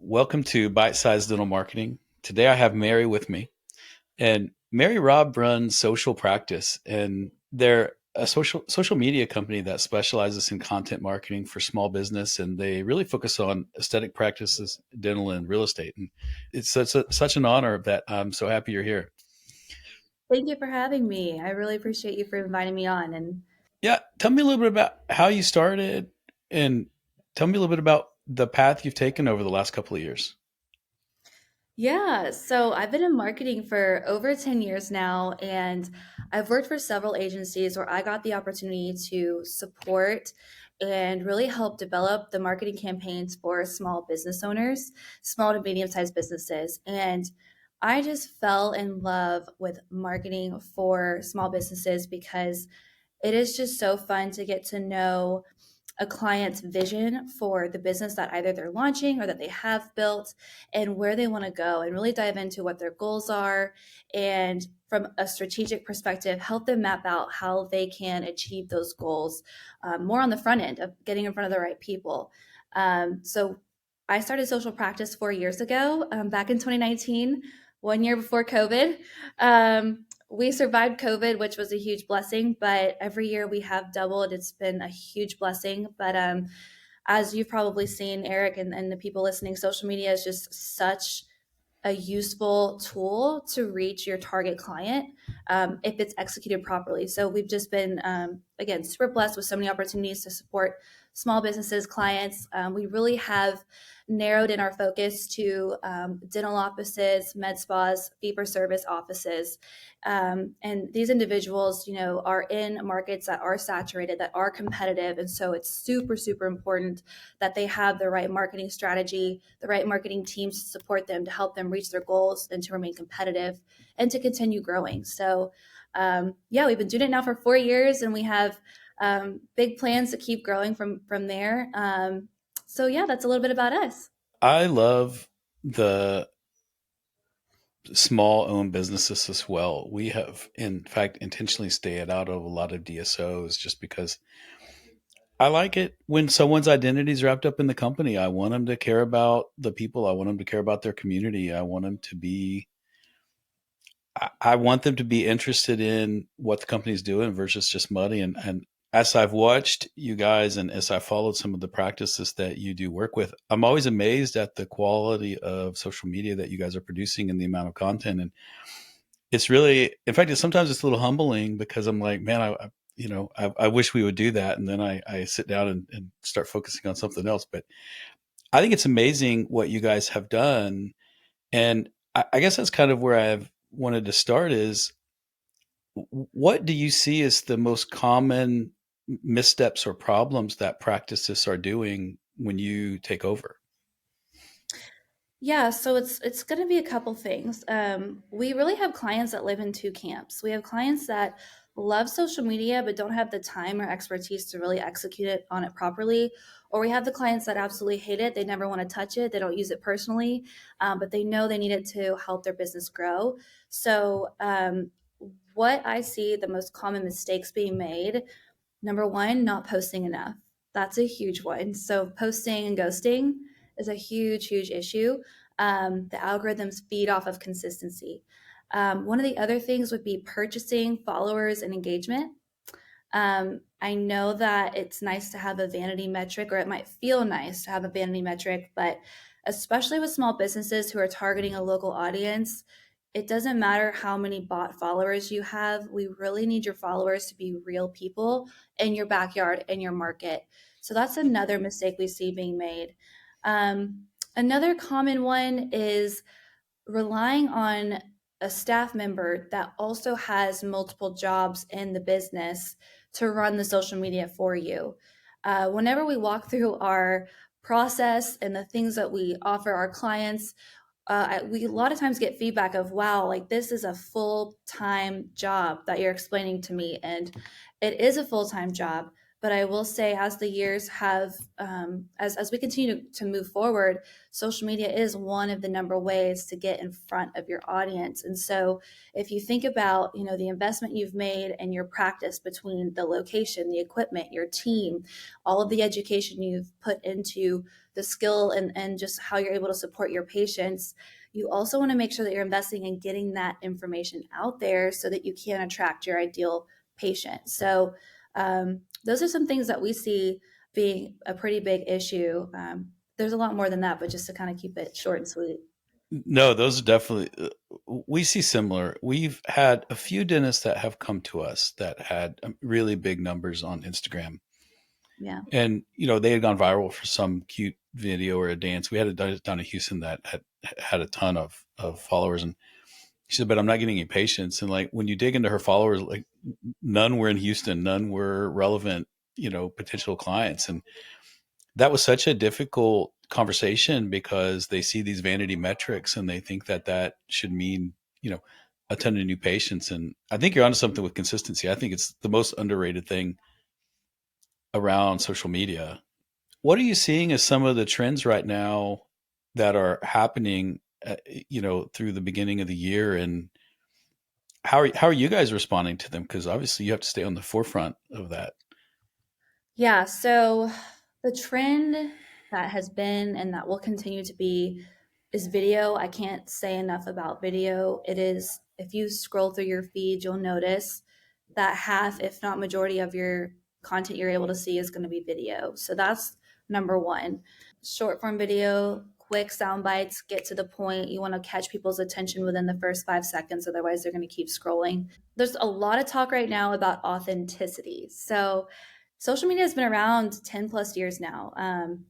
Welcome to Bite Size Dental Marketing. Today I have Mary with me, and Mary Robb runs Social Practice, and they're a social media company that specializes in content marketing for small business, and they really focus on aesthetic practices, dental, and real estate. And it's such an honor that I'm so happy you're here. Thank you for having me. I really appreciate you for inviting me on. And Yeah, tell me a little bit about how you started, and tell me a little bit about the path you've taken over the last couple of years. yeah, so I've been in marketing for over 10 years now, and I've worked for several agencies where I got the opportunity to support and really help develop the marketing campaigns for small business owners, small to medium sized businesses. And I just fell in love with marketing for small businesses because it is just so fun to get to know a client's vision for the business that either they're launching or that they have built and where they want to go and really dive into what their goals are and from a strategic perspective help them map out how they can achieve those goals more on the front end of getting in front of the right people. So I started social practice 4 years ago, back in 2019, 1 year before COVID. We survived COVID, which was a huge blessing, but every year we have doubled. It's been a huge blessing. But as you've probably seen, Eric, and the people listening, social media is just such a useful tool to reach your target client if it's executed properly. So we've just been, again, super blessed with so many opportunities to support small businesses, clients. We really have narrowed in our focus to dental offices, med spas, fee for service offices. And these individuals, are in markets that are saturated, that are competitive. And so it's super, super important that they have the right marketing strategy, the right marketing teams to support them, to help them reach their goals and to remain competitive and to continue growing. So, yeah, we've been doing it now for 4 years, and we have big plans to keep growing from there. So, yeah, that's a little bit about us. I love the small owned businesses as well. We have, in fact, intentionally stayed out of a lot of DSOs just because I like it when someone's identity is wrapped up in the company. I want them to care about the people. I want them to care about their community. I want them to be interested in what the company's doing versus just money. And as I've watched you guys and as I followed some of the practices that you do work with, I'm always amazed at the quality of social media that you guys are producing and the amount of content. And it's really, in fact, sometimes it's a little humbling because I'm like, man, I wish we would do that. And then I sit down and start focusing on something else. But I think it's amazing what you guys have done. And I guess that's kind of where I've wanted to start is what do you see as the most common missteps or problems that practices are doing when you take over? Yeah, so it's going to be a couple things. We really have clients that live in two camps. We have clients that love social media but don't have the time or expertise to really execute it on it properly. Or we have the clients that absolutely hate it. They never want to touch it. They don't use it personally, but they know they need it to help their business grow. So, what I see the most common mistakes being made. Number one, not posting enough. That's a huge one. So posting and ghosting is a huge, huge issue. The algorithms feed off of consistency. One of the other things would be purchasing followers and engagement. I know that it's nice to have a vanity metric, or it might feel nice to have a vanity metric, but especially with small businesses who are targeting a local audience, it doesn't matter how many bot followers you have. We really need your followers to be real people in your backyard, in your market. So that's another mistake we see being made. Another common one is relying on a staff member that also has multiple jobs in the business to run the social media for you. Whenever we walk through our process and the things that we offer our clients, we a lot of times get feedback of, wow, like this is a full time job that you're explaining to me. And it is a full time job, But I will say, as the years have, as we continue to move forward, social media is one of the number ways to get in front of your audience. And so, if you think about, the investment you've made and your practice between the location, the equipment, your team, all of the education you've put into the skill and just how you're able to support your patients, you also want to make sure that you're investing in getting that information out there so that you can attract your ideal patient. So, those are some things that we see being a pretty big issue. There's a lot more than that, but just to kind of keep it short and sweet. No, those are definitely, we see similar. We've had a few dentists that have come to us that had really big numbers on Instagram. Yeah. And, they had gone viral for some cute video or a dance. We had a down in Houston that had a ton of followers. And she said, but I'm not getting any patients. And like, when you dig into her followers, like none were in Houston, none were relevant, potential clients. And that was such a difficult conversation because they see these vanity metrics and they think that that should mean, you know, a ton of new patients. And I think you're onto something with consistency. I think it's the most underrated thing around social media. What are you seeing as some of the trends right now that are happening, through the beginning of the year, and how are you guys responding to them? Because obviously you have to stay on the forefront of that. Yeah. So the trend that has been and that will continue to be is video. I can't say enough about video. It is, if you scroll through your feed, you'll notice that half, if not majority, of your content you're able to see is going to be video. So that's number one. Short form video, quick sound bites, get to the point. You want to catch people's attention within the first 5 seconds, otherwise, they're going to keep scrolling. There's a lot of talk right now about authenticity. So, social media has been around 10 plus years now,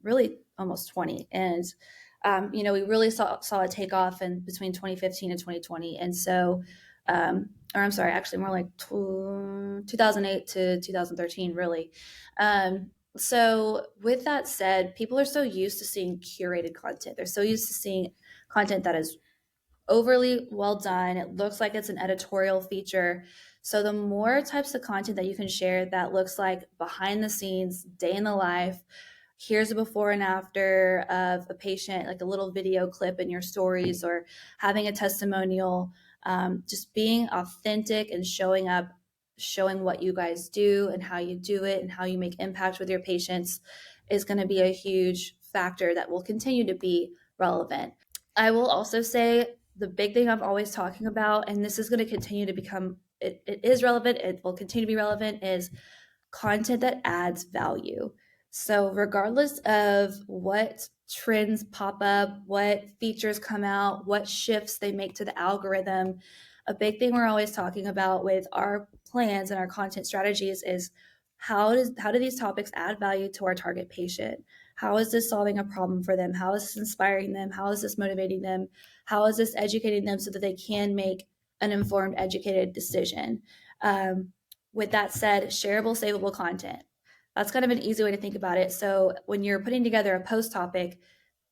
really almost 20. And, we really saw a takeoff in between 2015 and 2020. And so, or I'm sorry, actually more like 2008 to 2013, really. So, with that said, people are so used to seeing curated content. They're so used to seeing content that is overly well done. It looks like it's an editorial feature. So, the more types of content that you can share that looks like behind the scenes, day in the life, here's a before and after of a patient, like a little video clip in your stories, or having a testimonial, just being authentic and showing up, showing what you guys do and how you do it and how you make impact with your patients is going to be a huge factor that will continue to be relevant. I will also say the big thing I'm always talking about, and this is going to continue to become, it is relevant, it will continue to be relevant, is content that adds value. So, regardless of what trends pop up, what features come out, what shifts they make to the algorithm, a big thing we're always talking about with our plans and our content strategies is how do these topics add value to our target patient? How is this solving a problem for them? How is this inspiring them? How is this motivating them? How is this educating them so that they can make an informed, educated decision? Um, with that said, shareable, savable content. That's kind of an easy way to think about it. So when you're putting together a post topic,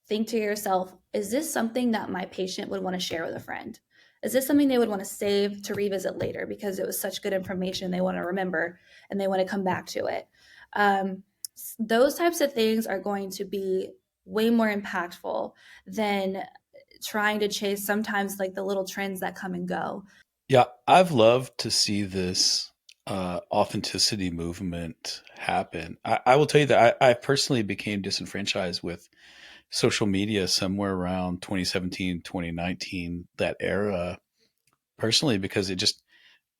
think to yourself, is this something that my patient would want to share with a friend? Is this something they would want to save to revisit later because it was such good information they want to remember and they want to come back to it? Um, those types of things are going to be way more impactful than trying to chase sometimes like the little trends that come and go. Yeah, I've loved to see this authenticity movement happen. I will tell you that I personally became disenfranchised with social media somewhere around 2017, 2019, that era, personally, because it just,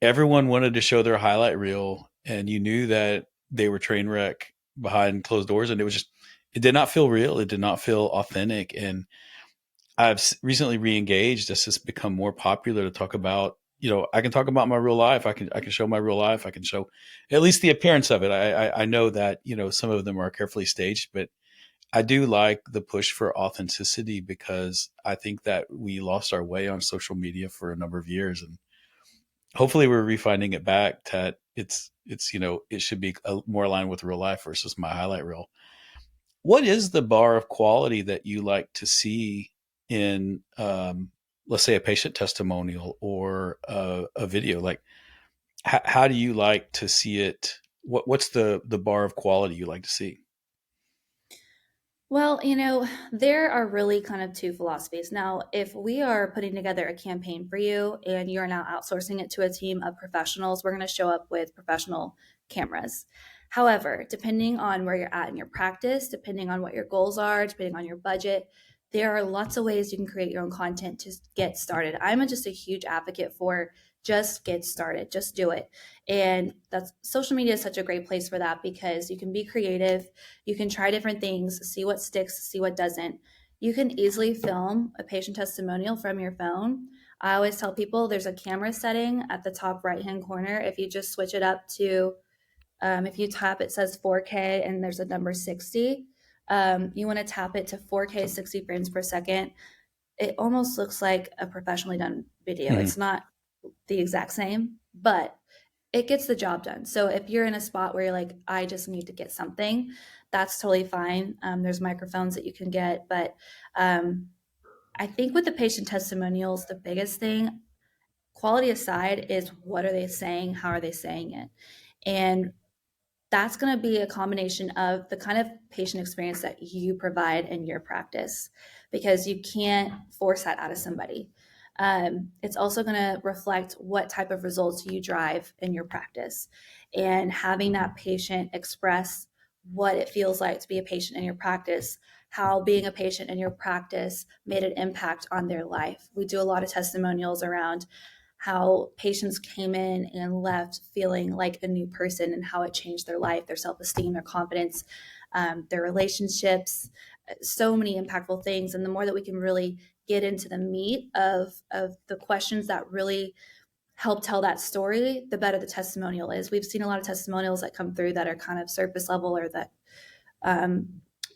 everyone wanted to show their highlight reel, and you knew that they were train wreck behind closed doors, and it was just, it did not feel real. It did not feel authentic. And I've recently re-engaged as it's become more popular to talk about. I can talk about my real life. I can show my real life. I can show at least the appearance of it. I know that some of them are carefully staged, but I do like the push for authenticity because I think that we lost our way on social media for a number of years, and hopefully we're refining it back that it's it should be more aligned with real life versus my highlight reel. What is the bar of quality that you like to see in, let's say, a patient testimonial or a video? Like, how do you like to see it What's the bar of quality you like to see? Well, there are really kind of two philosophies. Now, if we are putting together a campaign for you and you're now outsourcing it to a team of professionals, we're going to show up with professional cameras. However, depending on where you're at in your practice, depending on what your goals are, depending on your budget, there are lots of ways you can create your own content to get started. I'm just a huge advocate for just get started, just do it. And that's social media is such a great place for that because you can be creative, you can try different things, see what sticks, see what doesn't. You can easily film a patient testimonial from your phone. I always tell people there's a camera setting at the top right hand corner. If you just switch it up to, if you tap, it says 4K and there's a number 60. You want to tap it to 4K 60 frames per second. It almost looks like a professionally done video. Mhm. It's not the exact same, but it gets the job done. So if you're in a spot where you're like, I just need to get something, that's totally fine. There's microphones that you can get, but um, I think with the patient testimonials, the biggest thing, quality aside, is what are they saying? How are they saying it? And that's going to be a combination of the kind of patient experience that you provide in your practice because you can't force that out of somebody. It's also going to reflect what type of results you drive in your practice and having that patient express what it feels like to be a patient in your practice, how being a patient in your practice made an impact on their life. We do a lot of testimonials around how patients came in and left feeling like a new person and how it changed their life, their self esteem, their confidence, their relationships, so many impactful things. And the more that we can really get into the meat of the questions that really help tell that story, the better the testimonial is. We've seen a lot of testimonials that come through that are kind of surface level or that,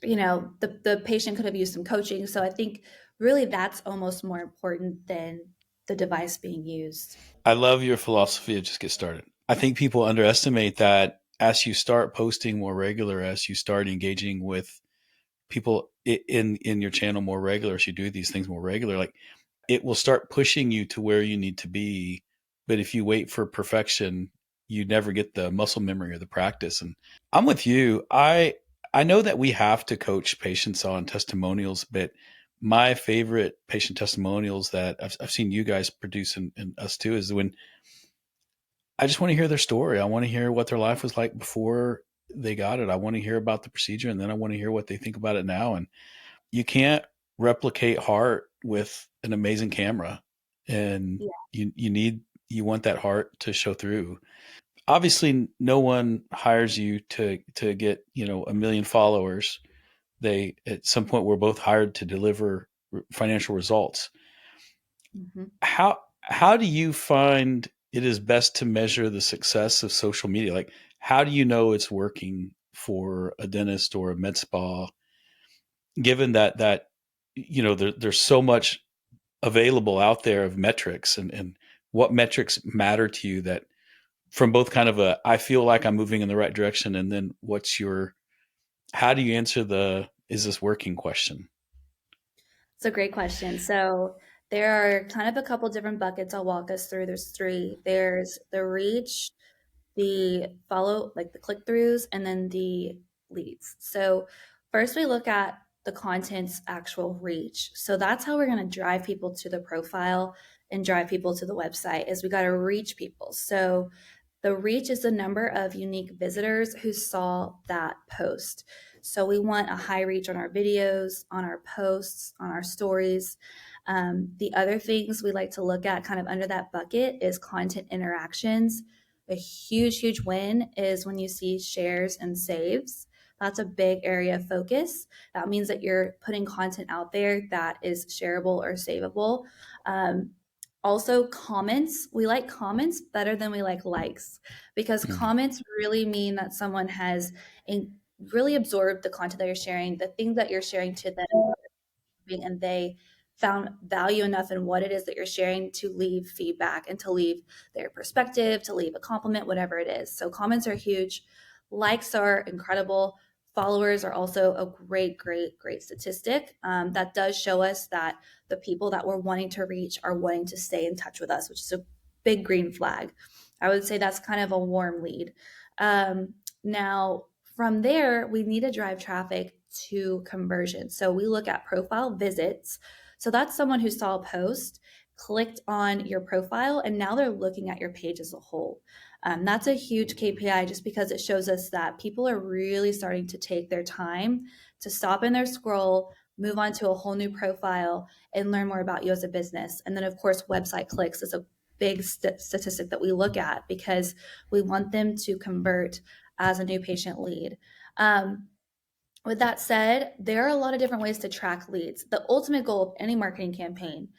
the patient could have used some coaching. So I think really that's almost more important than the device being used. I love your philosophy of just get started. I think people underestimate that as you start posting more regular, as you start engaging with people in your channel more regular, as you do these things more regular, like it will start pushing you to where you need to be. But if you wait for perfection, you never get the muscle memory or the practice. And I'm with you. I know that we have to coach patients on testimonials, but my favorite patient testimonials that I've seen you guys produce and us too is when I just want to hear their story. I want to hear what their life was like before they got it. I want to hear about the procedure, and then I want to hear what they think about it now. And you can't replicate heart with an amazing camera, and Yeah. you want that heart to show through. Obviously, no one hires you to get a million followers. They at some point we're both hired to deliver financial results. Mhm. How do you find it is best to measure the success of social media? Like, how do you know it's working for a dentist or a med spa, given that there's so much available out there of metrics, and what metrics matter to you that from both kind of a I feel like I'm moving in the right direction, and then how do you answer the is this working question? It's a great question. So there are kind of a couple different buckets I'll walk us through. There's three. There's the reach, the follow, like the click throughs, and then the leads. So first we look at the content's actual reach. So that's how we're going to drive people to the profile and drive people to the website is we got to reach people. So the reach is the number of unique visitors who saw that post. So we want a high reach on our videos, on our posts, on our stories. The other things we like to look at kind of under that bucket is content interactions. A huge, huge win is when you see shares and saves. That's a big area of focus. That means that you're putting content out there that is shareable or savable. Um, Also, comments. We like comments better than we like likes because Mm. comments really mean that someone has really absorbed the content that you're sharing, the things that you're sharing to them, and they found value enough in what it is that you're sharing to leave feedback and to leave their perspective, to leave a compliment, whatever it is. So comments are huge. Likes are incredible. Followers are also a great, great, great statistic. That does show us that the people that we're wanting to reach are wanting to stay in touch with us, which is a big green flag. I would say that's kind of a warm lead. Now, from there, we need to drive traffic to conversion. So we look at profile visits. So that's someone who saw a post, clicked on your profile, and now they're looking at your page as a whole. That's a huge KPI just because it shows us that people are really starting to take their time to stop in their scroll, move on to a whole new profile, and learn more about you as a business. And then, of course, website clicks is a big statistic that we look at because we want them to convert as a new patient lead. Um, with that said, there are a lot of different ways to track leads. The ultimate goal of any marketing campaign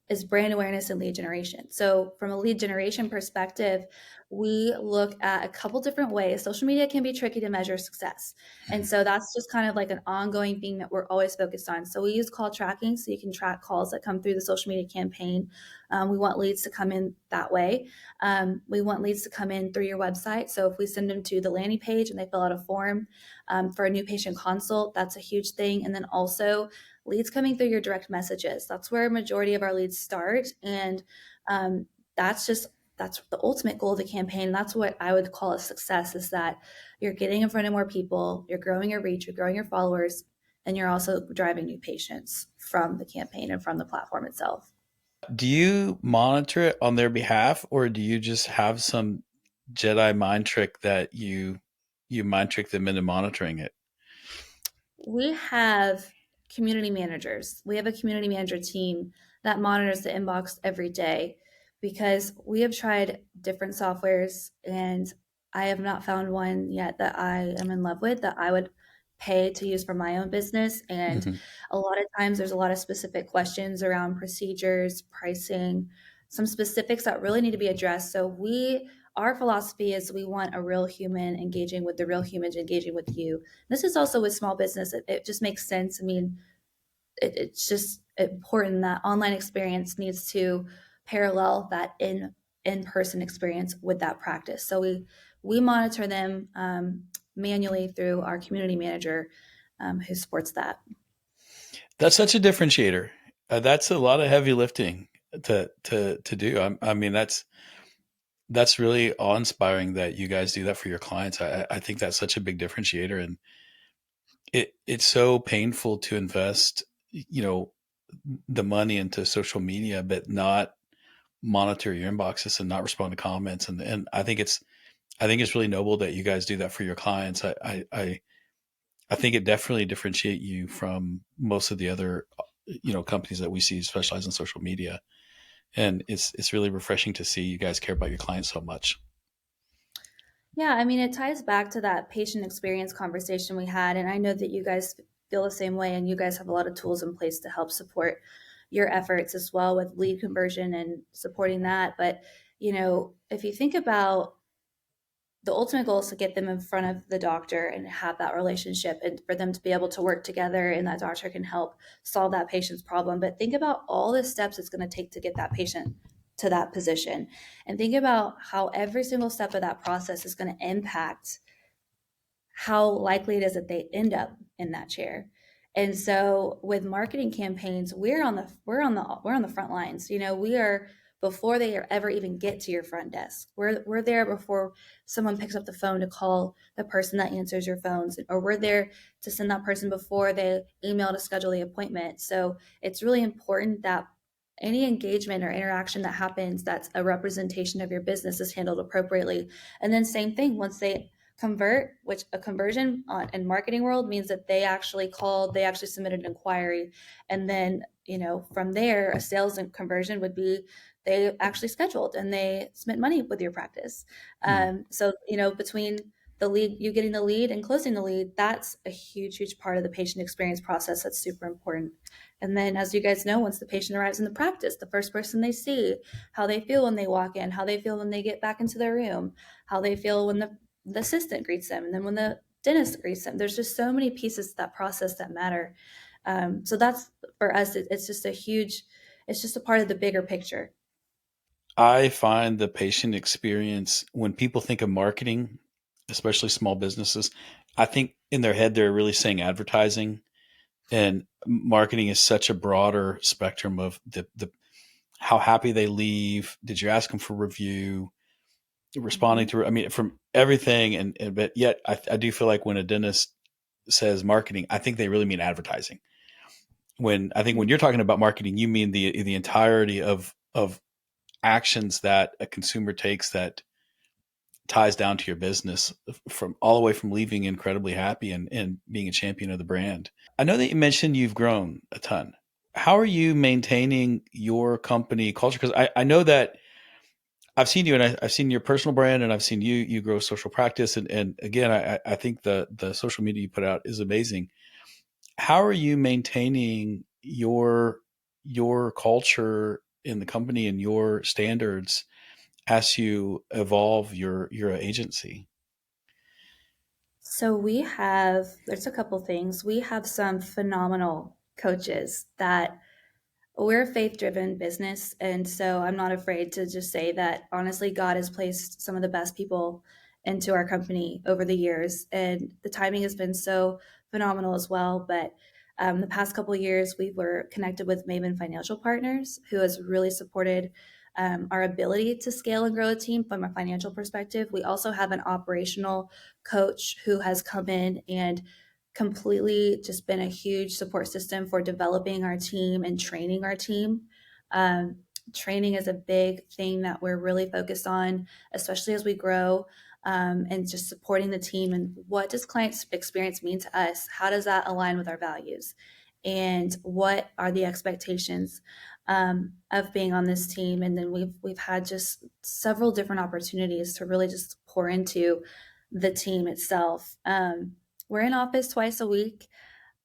is brand awareness and lead generation. So, from a lead generation perspective, we look at a couple different ways. Social media can be tricky to measure success. And so, that's just kind of like an ongoing thing that we're always focused on. So, we use call tracking so you can track calls that come through the social media campaign. We want leads to come in that way. We want leads to come in through your website. So, if we send them to the landing page and they fill out a form, for a new patient consult, that's a huge thing. And then also leads coming through your direct messages. That's where a majority of our leads start. And um, that's just that's the ultimate goal of the campaign. That's what I would call a success, is that you're getting in front of more people, you're growing your reach, you're growing your followers, and you're also driving new patients from the campaign and from the platform itself. Do you monitor it on their behalf, or do you just have some Jedi mind trick that you mind trick them into monitoring it? We have community managers. We have a community manager team that monitors the inbox every day because we have tried different softwares, and I have not found one yet that I am in love with that I would pay to use for my own business. And Mhm. a lot of times there's a lot of specific questions around procedures, pricing, some specifics that really need to be addressed. So our philosophy is we want a real human engaging with the real humans engaging with you. This is also with small business. It just makes sense. I mean, it's just important that online experience needs to parallel that in-person experience with that practice. So we monitor them manually through our community manager who supports that. That's such a differentiator. That's a lot of heavy lifting to do. I mean, that's really awe inspiring that you guys do that for your clients. I think that's such a big differentiator, and it's so painful to invest, the money into social media, but not monitor your inboxes and not respond to comments. And I think it's really noble that you guys do that for your clients. I think it definitely differentiate you from most of the other, companies that we see specialize in social media. And it's really refreshing to see you guys care about your clients so much. Yeah, I mean, it ties back to that patient experience conversation we had. And I know that you guys feel the same way, and you guys have a lot of tools in place to help support your efforts as well with lead conversion and supporting that. But, if you think about the ultimate goal is to get them in front of the doctor and have that relationship and for them to be able to work together, and that doctor can help solve that patient's problem. But think about all the steps it's going to take to get that patient to that position, and think about how every single step of that process is going to impact how likely it is that they end up in that chair. And so with marketing campaigns, we're on the front lines. We are before they ever even get to your front desk. We're there before someone picks up the phone to call the person that answers your phones, or we're there to send that person before they email to schedule the appointment. So it's really important that any engagement or interaction that happens that's a representation of your business is handled appropriately. And then same thing, once they convert, which a conversion in marketing world means that they actually called, they actually submitted an inquiry, and then from there a sales and conversion would be they actually scheduled and they spent money with your practice. Hmm. So between the lead, you getting the lead and closing the lead, that's a huge part of the patient experience process. That's super important. And then, as you guys know, once the patient arrives in the practice, the first person they see, how they feel when they walk in, how they feel when they get back into their room, how they feel when the assistant greets them, and then when the dentist greets them. There's just so many pieces to that process that matter. So that's for us. It's just a huge. It's just a part of the bigger picture. I find the patient experience when people think of marketing, especially small businesses, I think in their head they're really saying advertising, and marketing is such a broader spectrum of the how happy they leave. Did you ask them for review? responding Mhm. to, I mean, from everything. And but yet I do feel like when a dentist says marketing, I think they really mean advertising. When I think when you're talking about marketing, you mean the entirety of actions that a consumer takes that ties down to your business, from all the way from leaving incredibly happy and being a champion of the brand. I know that you mentioned you've grown a ton. How are you maintaining your company culture? Because I know that I've seen you, and I've seen your personal brand, and I've seen you grow social practice. And again, I think the social media you put out is amazing. How are you maintaining your culture in the company and your standards as you evolve your agency? So we have, there's a couple things. We have some phenomenal coaches that we're a faith driven business. And so I'm not afraid to just say that honestly, God has placed some of the best people into our company over the years. And the timing has been so phenomenal as well. But the past couple of years, we were connected with Maven Financial Partners, who has really supported our ability to scale and grow a team from a financial perspective. We also have an operational coach who has come in and completely just been a huge support system for developing our team and training our team. Um, Training is a big thing that we're really focused on, especially as we grow, and just supporting the team. And what does client experience mean to us? How does that align with our values? And what are the expectations of being on this team? And then we've had just several different opportunities to really just pour into the team itself. We're in office twice a week.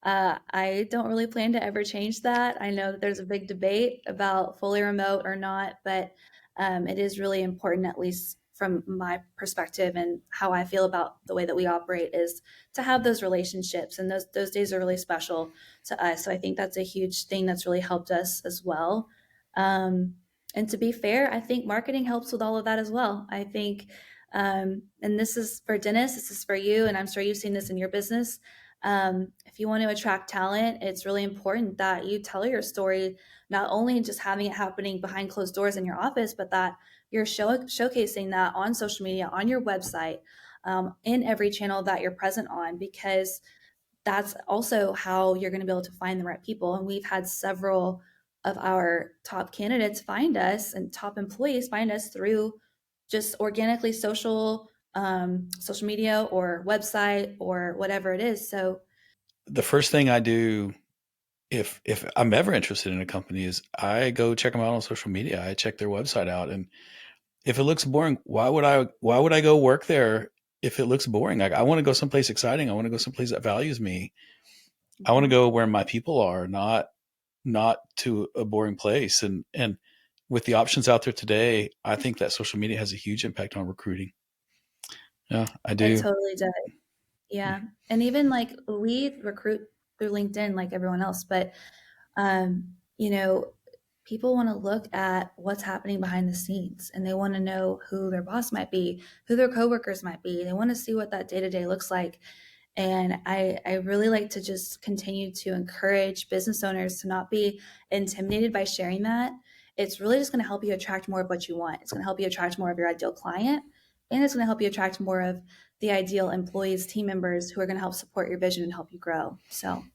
I don't really plan to ever change that. I know that there's a big debate about fully remote or not, but it is really important, at least from my perspective and how I feel about the way that we operate, is to have those relationships, and those days are really special to us. So I think that's a huge thing that's really helped us as well. Um, and to be fair, I think marketing helps with all of that as well. I think, and this is for Dennis, this is for you, and I'm sure you've seen this in your business. If you want to attract talent, it's really important that you tell your story, not only just having it happening behind closed doors in your office, but that you're showcasing that on social media, on your website, in every channel that you're present on, because that's also how you're going to be able to find the right people. And we've had several of our top candidates find us, and top employees find us through just organically social media or website or whatever it is. So The first thing I do if I'm ever interested in a company is I go check them out on social media. I check their website out, and if it looks boring, why would I go work there if it looks boring? Like, I want to go someplace exciting. I want to go someplace that values me. I want to mhm. go where my people are, not to a boring place. And with the options out there today, I think that social media has a huge impact on recruiting. Yeah, I It do. totally does. Yeah. And even like we recruit through LinkedIn like everyone else, but you know, people want to look at what's happening behind the scenes, and they want to know who their boss might be, who their coworkers might be. They want to see what that day to day looks like. And I really like to just continue to encourage business owners to not be intimidated by sharing that. It's really just going to help you attract more of what you want. It's going to help you attract more of your ideal client, and it's going to help you attract more of the ideal employees, team members who are going to help support your vision and help you grow. So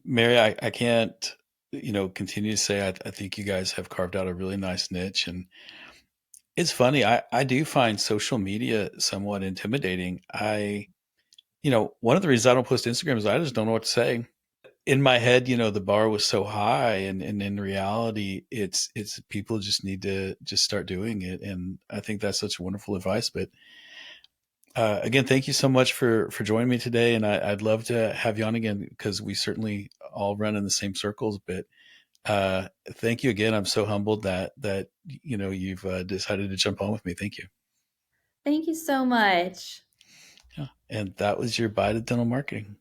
Mary, I can't, continue to say I think you guys have carved out a really nice niche. And it's funny, I do find social media somewhat intimidating. One of the reasons I don't post Instagram is I just don't know what to say. In my head, the bar was so high, and in reality, it's people just need to just start doing it. And I think that's such wonderful advice. But again, thank you so much for joining me today, and I'd love to have you on again because we certainly all run in the same circles. But thank you again. I'm so humbled that you've decided to jump on with me. Thank you. thank you so much. Yeah. And that was your Bite of Dental Marketing.